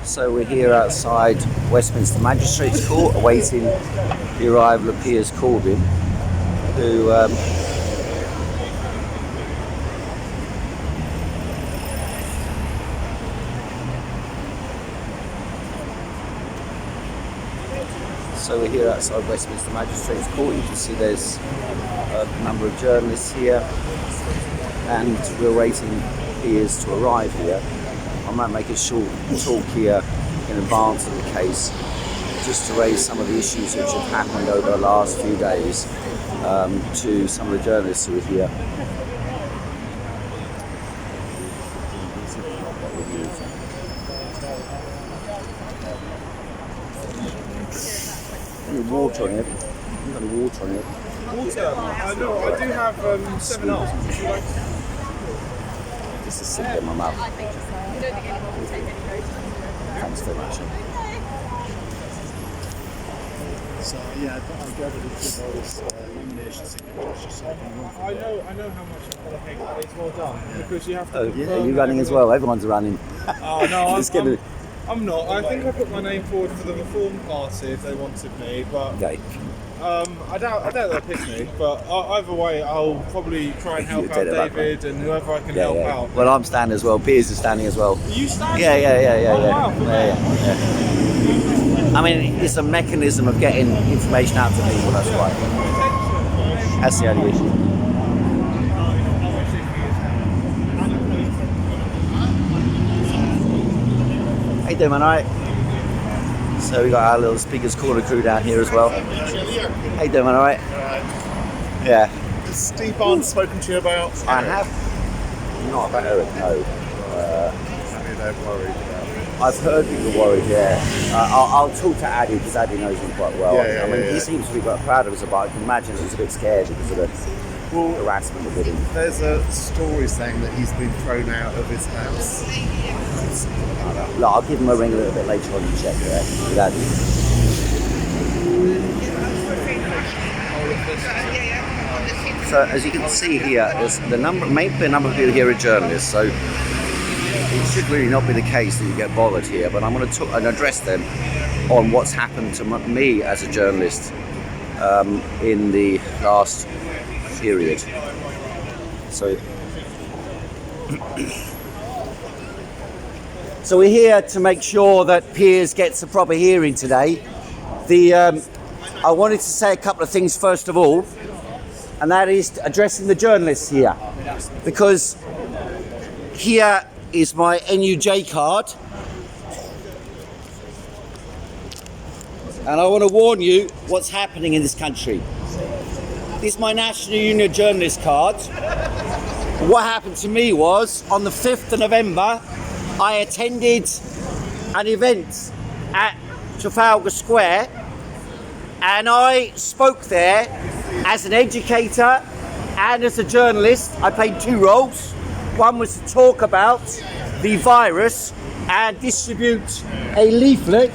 So we're here outside Westminster Magistrates Court awaiting the arrival of Piers Corbyn, who so we're here outside Westminster Magistrates Court. You can see there's a number of journalists here, and we're waiting Piers to arrive here. I might make a short talk here in advance of the case, just to raise some of the issues which have happened over the last few days to some of the journalists who are here. Any water on it? You've got any water on it? Water? No, I do have 7 Up. Would you like? Just to sit in my mouth. Thanks very much. So yeah, I'll go over to give those nomination signatures. I know how much I'm going to pay. It's well done because you have to. Oh, yeah, you're running as well. Everyone's running. Oh no, I'm not. I think I put my name forward for the Reform Party if they wanted me, but Okay. I doubt they'll pick me. But either way, I'll probably try and help out David and whoever I can help out. Well, I'm standing as well. Piers is standing as well. Are you standing? Yeah. Oh, wow. Yeah. I mean, it's a mechanism of getting information out to people. That's why. That's the only issue. How you doing, man? All right? So we got our little Speaker's Corner crew down here as well. How you doing, man? All right? Yeah. Has Steve Barnes spoken to you about? I have. Not about Eric, no. They're worried about it. I've heard people worried, yeah. I'll talk to Addy because Addy knows him quite well. I mean, he seems to be quite proud of us, but I can imagine he was a bit scared because of the harassment of it. There's a story saying that he's been thrown out of his house. Look, I'll give him a ring a little bit later on to check, yeah. With Addy. So as you can see here, there's maybe a number of people here are journalists, so it should really not be the case that you get bothered here, but I'm going to talk and address them on what's happened to me as a journalist in the last period. So we're here to make sure that Piers gets a proper hearing today. I wanted to say a couple of things first of all, and that is addressing the journalists here, because here is my NUJ card, and I want to warn you what's happening in this country. This is my National Union journalist card. What happened to me was on the 5th of November I attended an event at Trafalgar Square, and I spoke there as an educator and as a journalist. I played 2 roles. One was to talk about the virus and distribute a leaflet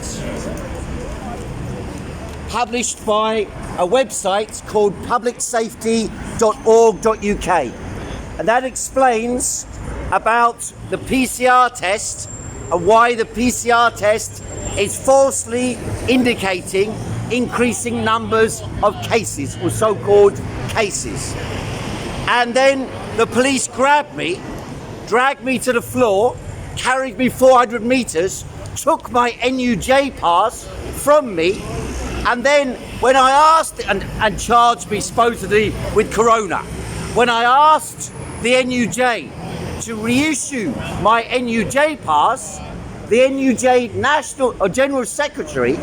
published by a website called publicsafety.org.uk, and that explains about the PCR test and why the PCR test is falsely indicating increasing numbers of cases, or so-called cases. And then the police grabbed me, dragged me to the floor, carried me 400 meters, took my NUJ pass from me, and then when I asked, and charged me supposedly with corona, when I asked the NUJ to reissue my NUJ pass, the NUJ National or General Secretary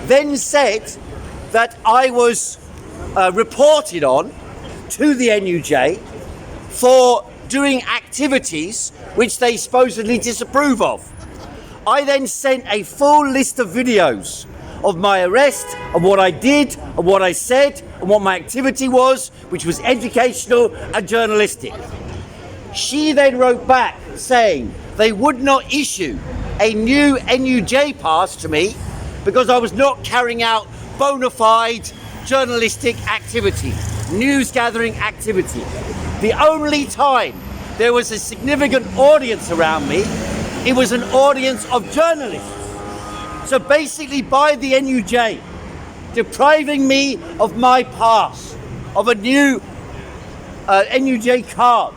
then said that I was reported on to the NUJ for doing activities which they supposedly disapprove of. I then sent a full list of videos of my arrest and what I did and what I said and what my activity was, which was educational and journalistic. She then wrote back saying they would not issue a new NUJ pass to me because I was not carrying out bona fide journalistic activity, news gathering activity. The only time there was a significant audience around me, it was an audience of journalists. So basically, by the NUJ depriving me of my pass, of a new NUJ card,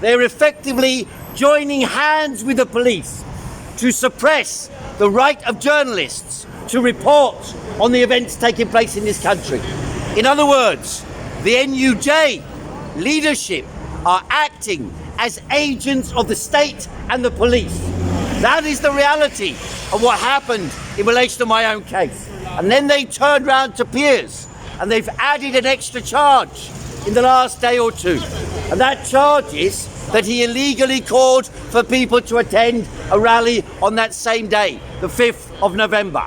they're effectively joining hands with the police to suppress the right of journalists to report on the events taking place in this country. In other words, the NUJ leadership are acting as agents of the state and the police. That is the reality of what happened in relation to my own case. And then they turned round to Piers and they've added an extra charge in the last day or two. And that charge is that he illegally called for people to attend a rally on that same day, the 5th of November.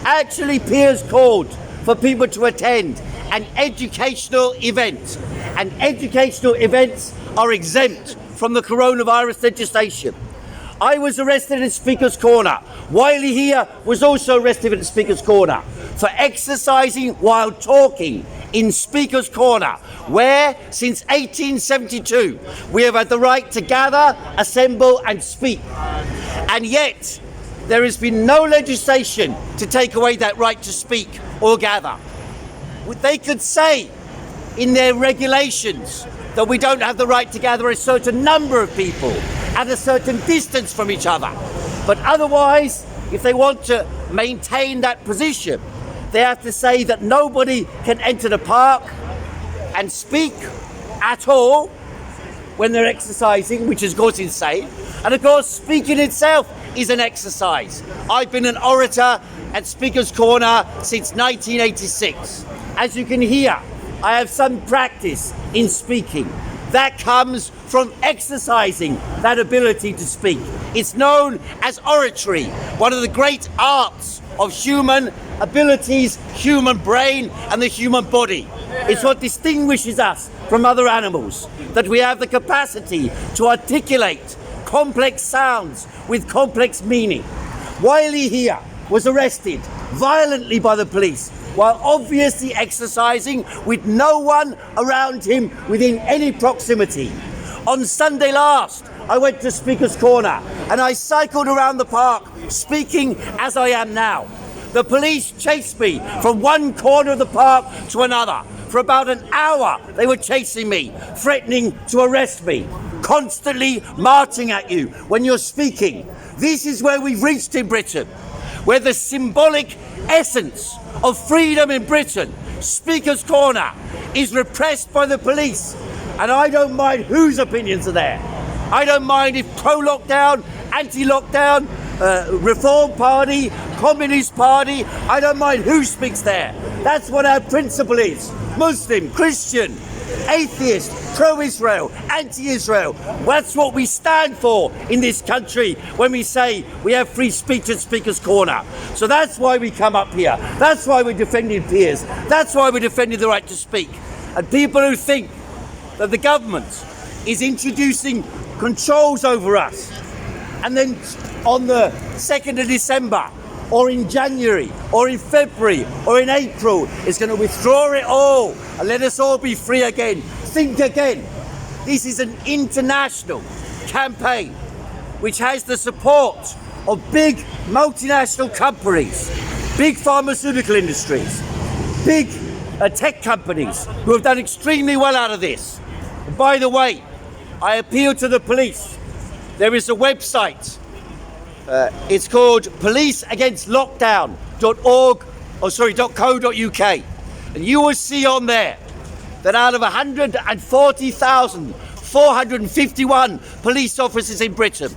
Actually, Piers called for people to attend an educational event. And educational events are exempt from the coronavirus legislation. I was arrested in Speaker's Corner. Wiley here was also arrested at Speaker's Corner for exercising while talking in Speaker's Corner, where since 1872 we have had the right to gather, assemble and speak. And yet there has been no legislation to take away that right to speak or gather. They could say in their regulations that we don't have the right to gather a certain number of people at a certain distance from each other. But otherwise, if they want to maintain that position, they have to say that nobody can enter the park and speak at all when they're exercising, which is of course insane. And of course, speaking itself is an exercise. I've been an orator at Speaker's Corner since 1986. As you can hear, I have some practice in speaking. That comes from exercising that ability to speak. It's known as oratory, one of the great arts of human abilities, human brain and the human body. It's what distinguishes us from other animals, that we have the capacity to articulate complex sounds with complex meaning. Wiley here was arrested violently by the police while obviously exercising with no one around him within any proximity. On Sunday last, I went to Speaker's Corner and I cycled around the park speaking as I am now. The police chased me from one corner of the park to another. For about an hour, they were chasing me, threatening to arrest me, constantly marching at you when you're speaking. This is where we've reached in Britain, where the symbolic essence of freedom in Britain, Speaker's Corner, is repressed by the police. And I don't mind whose opinions are there. I don't mind if pro-lockdown, anti-lockdown, Reform Party, Communist Party, I don't mind who speaks there. That's what our principle is. Muslim, Christian, atheist, pro-Israel, anti-Israel. That's what we stand for in this country when we say we have free speech at Speaker's Corner. So that's why we come up here. That's why we're defending Piers. That's why we're defending the right to speak. And people who think that the government is introducing controls over us, and then on the 2nd of December, or in January, or in February, or in April, is going to withdraw it all and let us all be free again. Think again. This is an international campaign which has the support of big multinational companies, big pharmaceutical industries, big tech companies who have done extremely well out of this. And by the way, I appeal to the police. There is a website. It's called policeagainstlockdown.co.uk, and you will see on there that out of 140,451 police officers in Britain,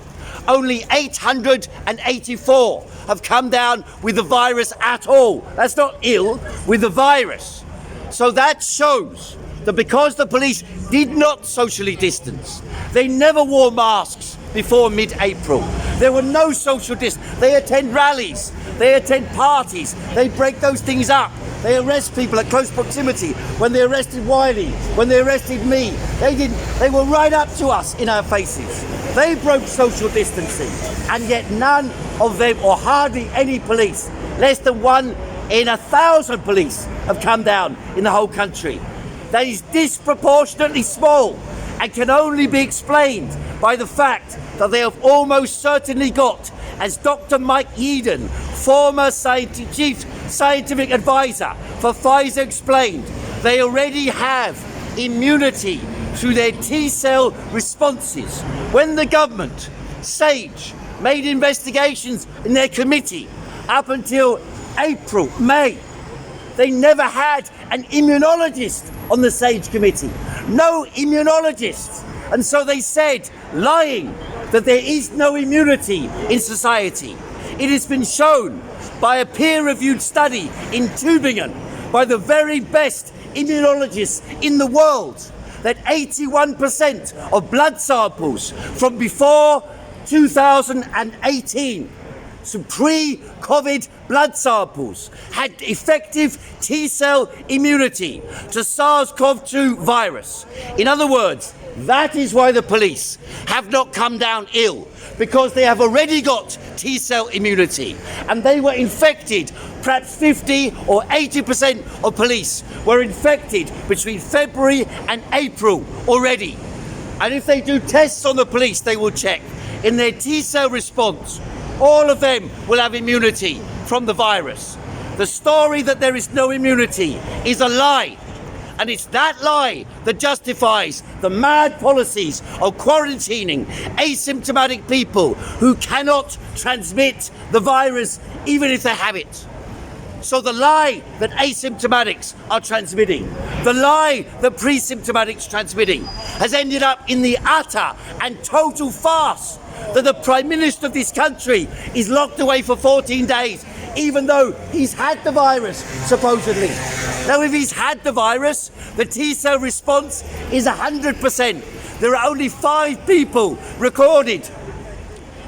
only 884 have come down with the virus at all. That's not ill, with the virus. So that shows that because the police did not socially distance, they never wore masks before mid-April. There were no social distance. They attend rallies, they attend parties, they break those things up. They arrest people at close proximity. When they arrested Wiley, when they arrested me, they were right up to us in our faces. They broke social distancing, and yet none of them, or hardly any police, less than 1 in 1,000 police have come down in the whole country. That is disproportionately small and can only be explained by the fact that they have almost certainly got, as Dr. Mike Yeadon, former chief scientific advisor for Pfizer, explained they already have immunity through their T-cell responses. When the government, SAGE, made investigations in their committee up until April, May, they never had an immunologist on the SAGE committee. No immunologists. And so they said, lying, that there is no immunity in society. It has been shown by a peer-reviewed study in Tübingen by the very best immunologists in the world that 81% of blood samples from before 2018, so pre-COVID blood samples, had effective T-cell immunity to SARS-CoV-2 virus. In other words, that is why the police have not come down ill, because they have already got T-cell immunity, and they were infected. Perhaps 50 or 80% of police were infected between February and April already. And if they do tests on the police, they will check. In their T-cell response, all of them will have immunity from the virus. The story that there is no immunity is a lie. And it's that lie that justifies the mad policies of quarantining asymptomatic people who cannot transmit the virus even if they have it. So the lie that asymptomatics are transmitting, the lie that pre-symptomatics transmitting, has ended up in the utter and total farce that the Prime Minister of this country is locked away for 14 days, even though he's had the virus, supposedly. Now, if he's had the virus, the T-cell response is 100%. There are only 5 people recorded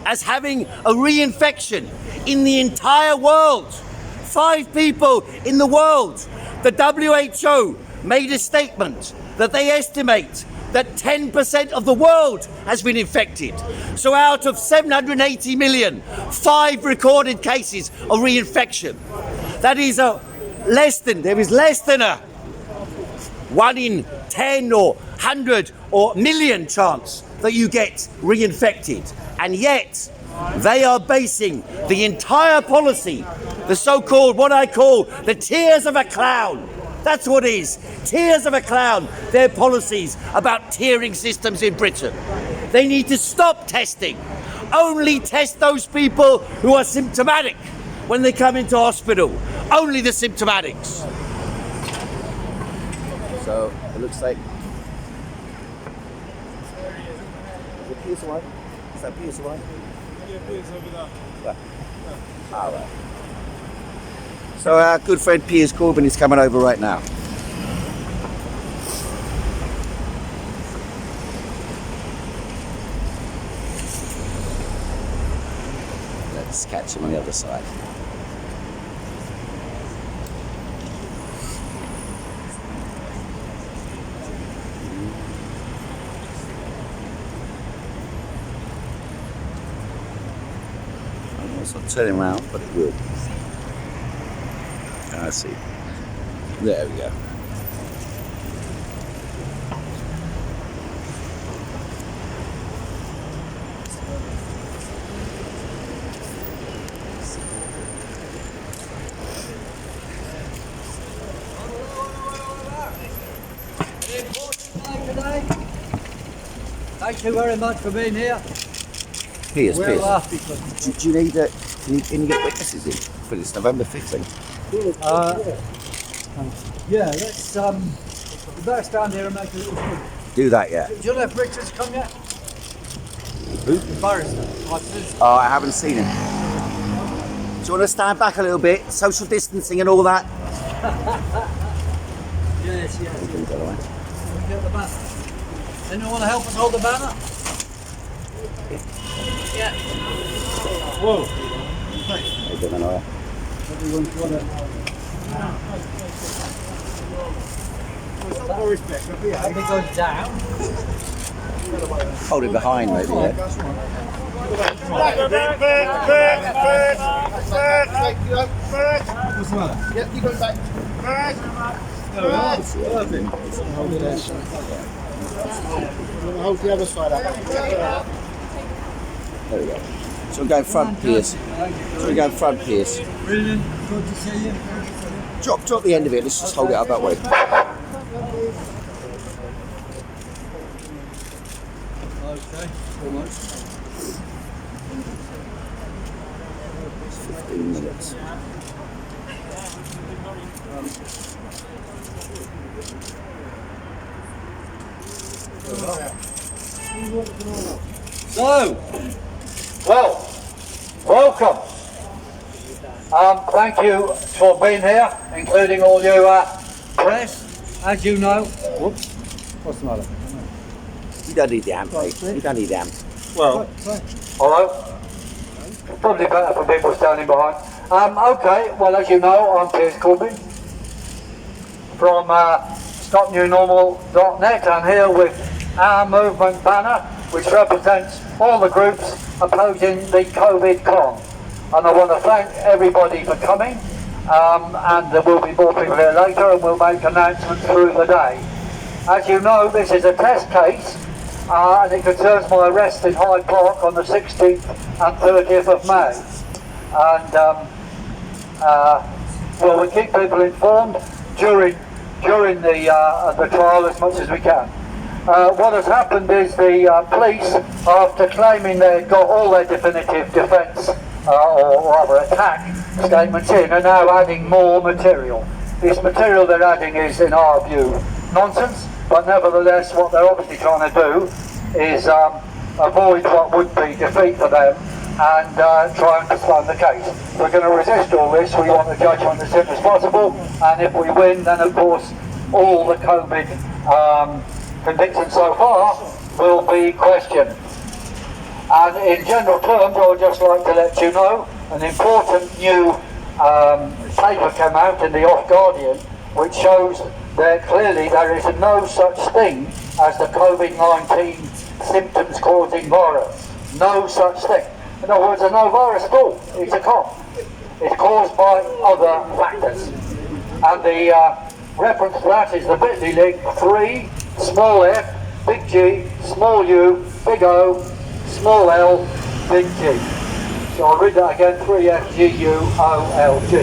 as having a reinfection in the entire world. 5 people in the world. The WHO made a statement that they estimate that 10% of the world has been infected. So out of 780 million, 5 recorded cases of reinfection. That is there is less than a 1 in 10 or 100 or million chance that you get reinfected. And yet, they are basing the entire policy, the so-called, what I call, the tears of a clown. That's what it is. Tears of a clown. Their policies about tiering systems in Britain. They need to stop testing. Only test those people who are symptomatic when they come into hospital. Only the symptomatics. So it looks like. Is it Piers away? Is that Piers away? Yeah, Piers over there. Yeah. All right. So our good friend Piers Corbyn is coming over right now. Let's catch him on the other side. It's not turning around, but it will. I see. There we go. Thank you very much for being here. Piers. Do you need can you get witnesses in for this November 15th? Yeah, let's we better stand here and make a little speech. Do that, yeah. Do you let Richards come yet? Who? The barrister. Oh, I haven't seen him. Do you want to stand back a little bit? Social distancing and all that? Yes. By the way. Can we get the banner? Anyone want to help us hold the banner? Yeah. Whoa. How you doing, all right? Everyone's got it. Let me go down. Hold it behind, maybe, yeah. What's the matter? Yeah, keep going back. Hold the other side up. There we go. So we go in front, Piers. So we go in front, Piers. Brilliant. Good to see you. Drop the end of it. Let's just hold it up that way. Okay. Almost. 15 minutes. So, well, welcome. Thank you for being here, including all you press. As you know, whoops, what's the matter? You don't need the amp, mate. You don't need the amp. Well, Hello? Probably better for people standing behind. Okay, well, as you know, I'm Piers Corbyn from StopNewNormal.net, and here with our movement banner, which represents all the groups opposing the COVID con. And I want to thank everybody for coming, and there will be more people here later, and we'll make announcements through the day. As you know, this is a test case, and it concerns my arrest in Hyde Park on the 16th and 30th of May. And well, we keep people informed during the trial as much as we can. What has happened is the police, after claiming they'd got all their definitive defence or rather attack statements in, are now adding more material. This material they're adding is, in our view, nonsense, but nevertheless what they're obviously trying to do is avoid what would be defeat for them and try and postpone the case. We're going to resist all this. We want the judgment as soon as possible, and if we win, then of course all the COVID convictions so far will be questioned. And in general terms, I would just like to let you know an important new paper came out in the Off Guardian, which shows that clearly there is no such thing as the COVID-19 symptoms causing virus. No such thing. In other words, there's no virus at all. It's a cough. It's caused by other factors. And the reference to that is the bit.ly link 3, small f, big G, small u, big O, small l, big G. So I'll read that again, 3FGUOLG.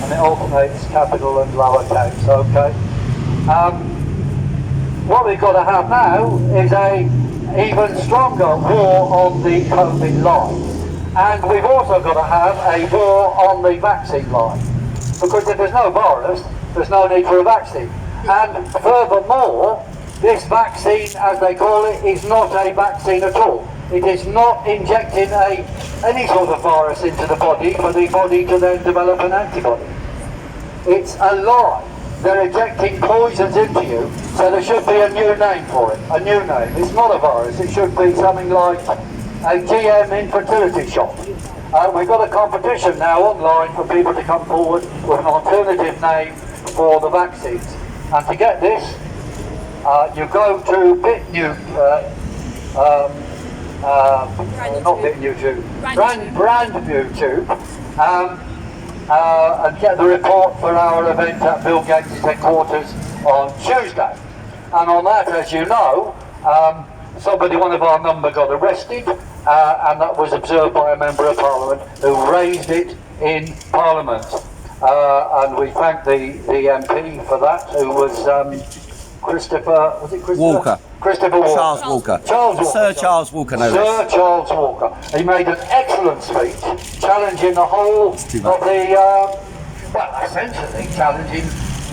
And it alternates capital and lowercase, okay? What we've got to have now is a even stronger war on the COVID line. And we've also got to have a war on the vaccine line. Because if there's no virus, there's no need for a vaccine. And furthermore, this vaccine, as they call it, is not a vaccine at all. It is not injecting any sort of virus into the body for the body to then develop an antibody. It's a lie. They're injecting poisons into you, so there should be a new name for it, a new name. It's not a virus, it should be something like a GM infertility shot. We've got a competition now online for people to come forward with an alternative name for the vaccines. And to get this, you go to Brand YouTube, and get the report for our event at Bill Gates' headquarters on Tuesday. And on that, as you know, one of our number got arrested, and that was observed by a member of Parliament who raised it in Parliament. And we thank the MP for that, who was Christopher Walker. Christopher Walker. Charles Walker. Sir Charles Walker, no less. Sir Charles Walker. He made an excellent speech challenging the whole of the, essentially challenging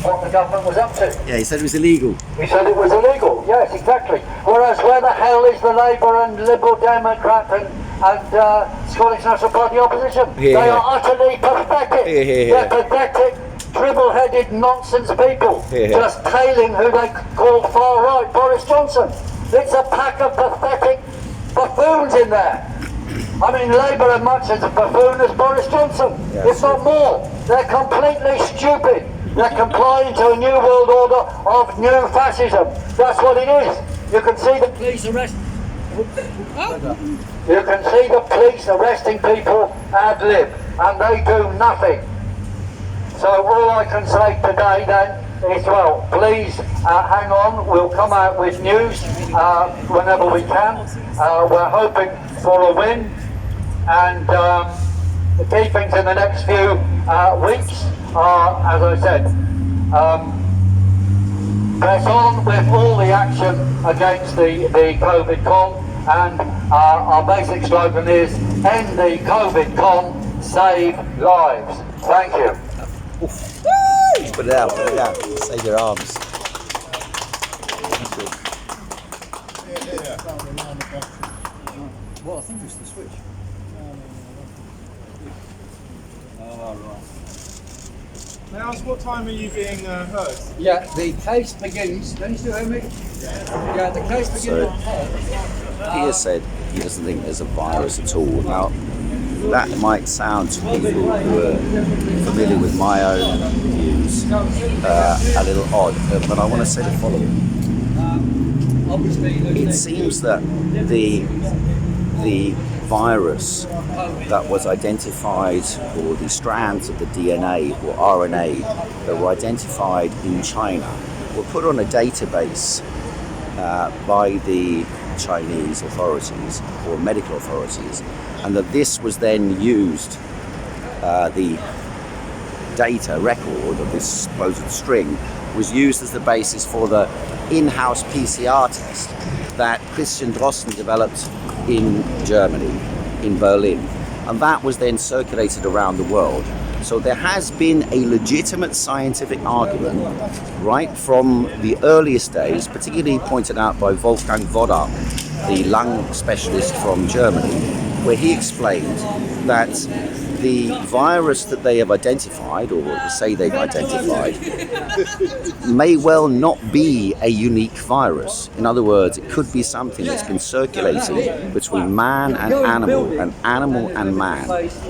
what the government was up to. Yeah, he said it was illegal. He said it was illegal, yes, exactly. Whereas where the hell is the Labour and Liberal Democrat and Scottish National Party opposition? They are utterly pathetic. They're pathetic, dribble-headed nonsense people, just tailing who they call far-right Boris Johnson. It's a pack of pathetic buffoons in there. I mean, Labour are much as a buffoon as Boris Johnson, if not more. They're completely stupid. They're complying to a new world order of new fascism. That's what it is. You can see the police arrest. You can see the police arresting people ad lib, and they do nothing. So all I can say today then is, well, please hang on. We'll come out with news whenever we can. We're hoping for a win. And the key things in the next few weeks are, as I said, press on with all the action against the COVID con, and our basic slogan is end the COVID con, save lives. Thank you. Put it out, save your arms. Well, I think it's the switch. Now, what time are you being heard? Yeah, the case begins. Can you still hear me? Yeah, the case begins So, on 10. Piers said he doesn't think there's a virus at all. Now, that might sound to people who are familiar with my own views a little odd, but I want to say the following. It seems that the virus that was identified, or the strands of the DNA or RNA that were identified in China, were put on a database by the Chinese authorities or medical authorities, and that this was then used, the data record of this supposed string was used as the basis for the in-house PCR test that Christian Drosten developed in Germany, in Berlin, and that was then circulated around the world. So there has been a legitimate scientific argument right from the earliest days, particularly pointed out by Wolfgang Wodak, the lung specialist from Germany, where he explained that the virus that they have identified, or say they've identified, may well not be a unique virus. In other words, it could be something that's been circulating between man and animal and man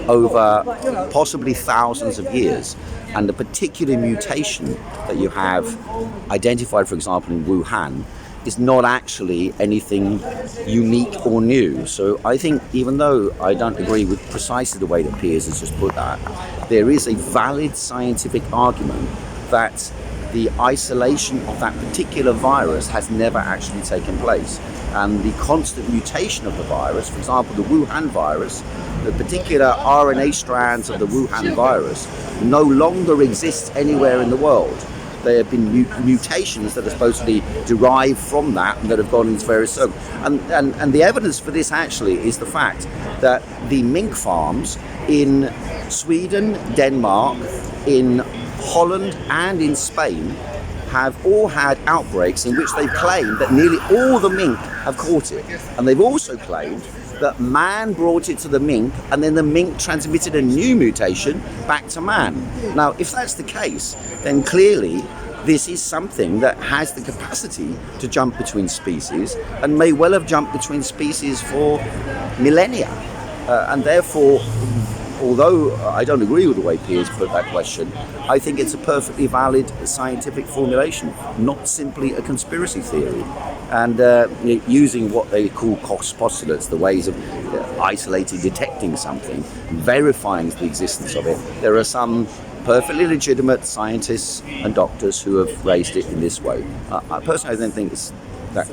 over possibly thousands of years. And the particular mutation that you have identified, for example, in Wuhan, is not actually anything unique or new. So I think, even though I don't agree with precisely the way that Piers has just put that, there is a valid scientific argument that the isolation of that particular virus has never actually taken place. And the constant mutation of the virus, for example, the Wuhan virus, the particular RNA strands of the Wuhan virus no longer exist anywhere in the world. There have been mutations that are supposedly derived from that and that have gone into various circles. And the evidence for this actually is the fact that the mink farms in Sweden, Denmark, in Holland and in Spain have all had outbreaks in which they've claimed that nearly all the mink have caught it. And they've also claimed that man brought it to the mink, and then the mink transmitted a new mutation back to man. Now, if that's the case, then clearly this is something that has the capacity to jump between species, and may well have jumped between species for millennia. And therefore, although I don't agree with the way Piers put that question, I think it's a perfectly valid scientific formulation, not simply a conspiracy theory. And using what they call Koch's postulates, the ways of isolating, detecting something, verifying the existence of it, there are some perfectly legitimate scientists and doctors who have raised it in this way. I personally don't think it's that,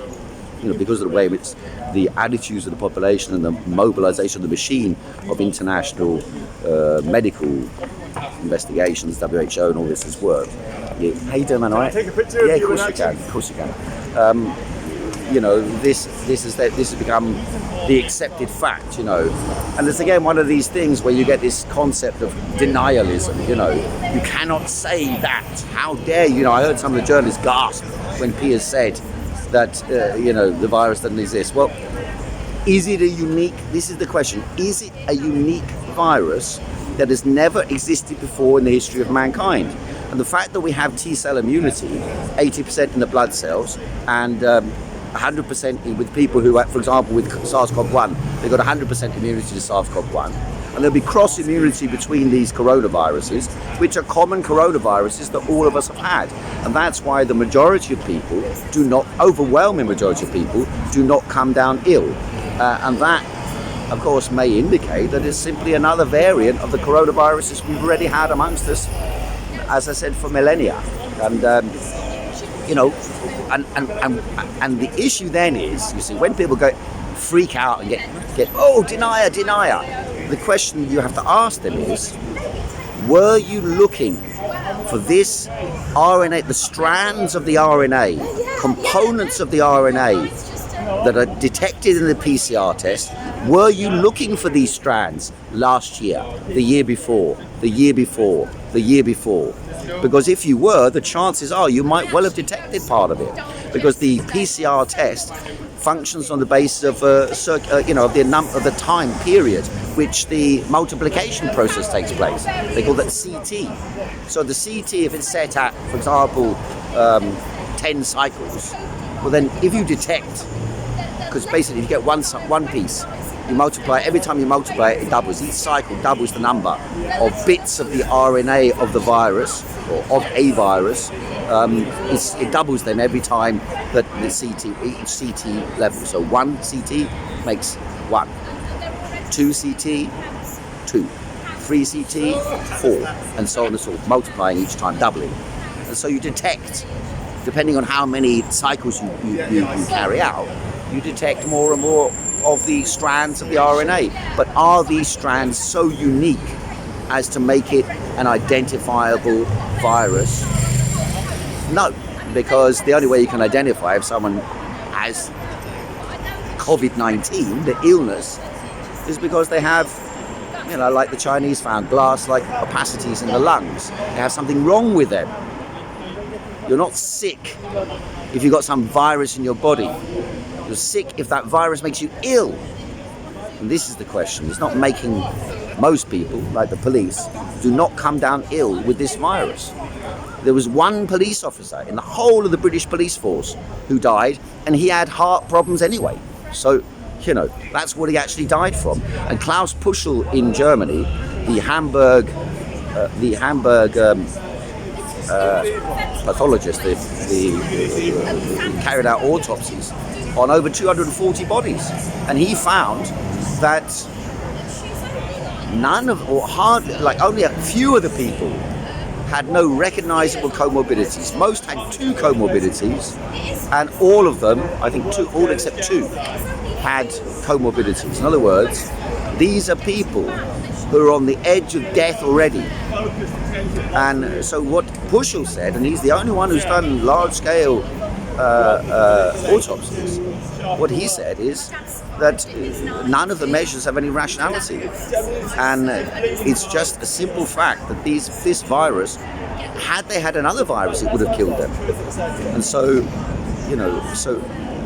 because of the way it's the attitudes of the population and the mobilization of the machine of international medical investigations, WHO and all this has worked. Yeah. How you doing, man? All right? Take a picture of yeah, you of course you can. Of course you can. This has become the accepted fact, and it's again one of these things where you get this concept of denialism. You cannot say that. How dare you? I heard some of the journalists gasp when Piers said that the virus doesn't exist. Well, is it a unique? This is the question. Is it a unique virus that has never existed before in the history of mankind? And the fact that we have T-cell immunity, 80% in the blood cells, and 100% with people who, for example, with SARS-CoV-1, they've got 100% immunity to SARS-CoV-1. And there'll be cross-immunity between these coronaviruses, which are common coronaviruses that all of us have had. And that's why the majority of people overwhelming majority of people, do not come down ill. And that, of course, may indicate that it's simply another variant of the coronaviruses we've already had amongst us, as I said, for millennia. And and the issue then is, when people freak out and get denier. the question you have to ask them is, were you looking for this RNA, the strands of the RNA, components of the RNA that are detected in the PCR test? Were you looking for these strands last year, the year before, the year before, the year before? Because if you were, the chances are you might well have detected part of it, because the PCR test functions on the basis of of the time period which the multiplication process takes place. They call that CT. So the CT, if it's set at, for example, 10 cycles, well then if you detect, because basically if you get one piece, you multiply, every time you multiply it, it doubles. Each cycle doubles the number of bits of the RNA of the virus, or of a virus. It doubles then every time that the each CT level. So 1 CT makes 1, 2 CT, 2, 3 CT, 4, and so on and so forth, multiplying each time, doubling. And so you detect, depending on how many cycles you carry out, you detect more and more of the strands of the RNA. But are these strands so unique as to make it an identifiable virus? No, because the only way you can identify if someone has COVID-19, the illness, is because they have, like the Chinese found, glass-like opacities in the lungs. They have something wrong with them. You're not sick if you've got some virus in your body. You're sick if that virus makes you ill. And this is the question. It's not making most people, like the police, do not come down ill with this virus. There was one police officer in the whole of the British police force who died, and he had heart problems anyway. So, that's what he actually died from. And Klaus Puschel in Germany, the Hamburg pathologist, the carried out autopsies on over 240 bodies, and he found that only a few of the people had no recognizable comorbidities. Most had 2 comorbidities, and all of them, I think all except 2, had comorbidities. In other words, these are people who are on the edge of death already. And so what Puschel said, and he's the only one who's done large-scale autopsies, what he said is that none of the measures have any rationality, and it's just a simple fact that this virus, had they had another virus, it would have killed them. And so, so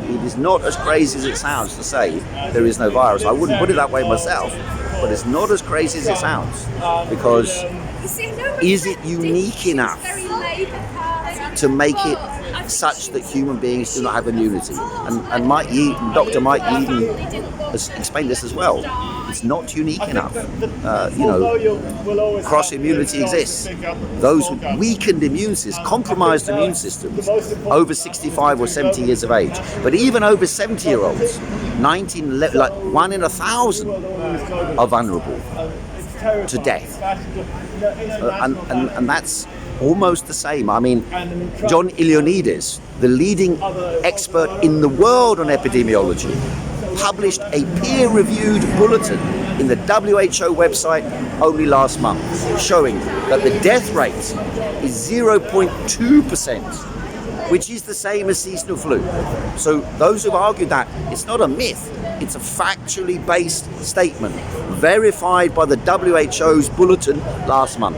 it is not as crazy as it sounds to say there is no virus. I wouldn't put it that way myself, but it's not as crazy as it sounds, because is it unique enough to make it such that human beings do not have immunity? And Dr. Mike Yeadon has explained this as well. It's not unique enough. Cross immunity exists. Those with weakened immune systems, compromised immune systems, over 65 or 70 years of age, but even over 70-year-olds, 1 in 1,000 are vulnerable to death. And that's almost the same. I mean, John Ilionides, the leading expert in the world on epidemiology, published a peer-reviewed bulletin in the WHO website only last month, showing that the death rate is 0.2%, which is the same as seasonal flu. So those who've argued that, it's not a myth, it's a factually based statement, verified by the WHO's bulletin last month.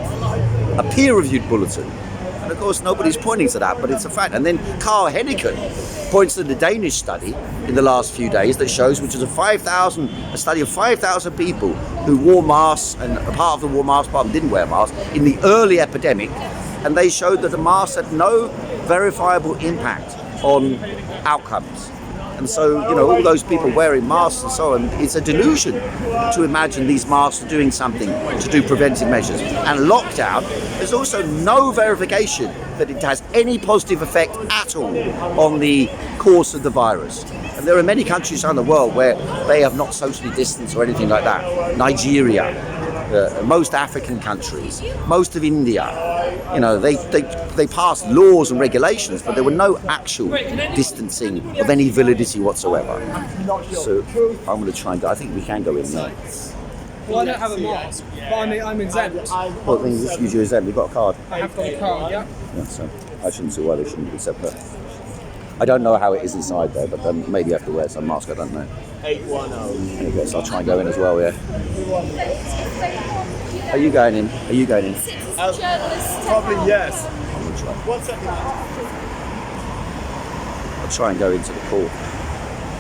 A peer-reviewed bulletin. And of course nobody's pointing to that, but it's a fact. And then Carl Henneken points to the Danish study in the last few days that shows, which is a study of 5,000 people who wore masks, and a part of them wore masks, part of them didn't wear masks, in the early epidemic, and they showed that the masks had no verifiable impact on outcomes. And so, all those people wearing masks and so on, it's a delusion to imagine these masks are doing something to do preventive measures. And lockdown, there's also no verification that it has any positive effect at all on the course of the virus. And there are many countries around the world where they have not socially distanced or anything like that. Nigeria, most African countries, most of India, they passed laws and regulations, but there were no actual distancing of any validity whatsoever. So I'm going to try and I think we can go in there. Well, I don't have a mask, but I'm exempt. Well, then you just use your exempt. You've got a card. I have got a card, yeah. Yeah, so I shouldn't see why they shouldn't be separate. I don't know how it is inside there, but maybe you have to wear some mask. I don't know. 810. There you go. So I'll try and go in as well. Yeah. Are you going in? Are you going in? Probably yes. I'll try. 1 second. I'll try and go into the court.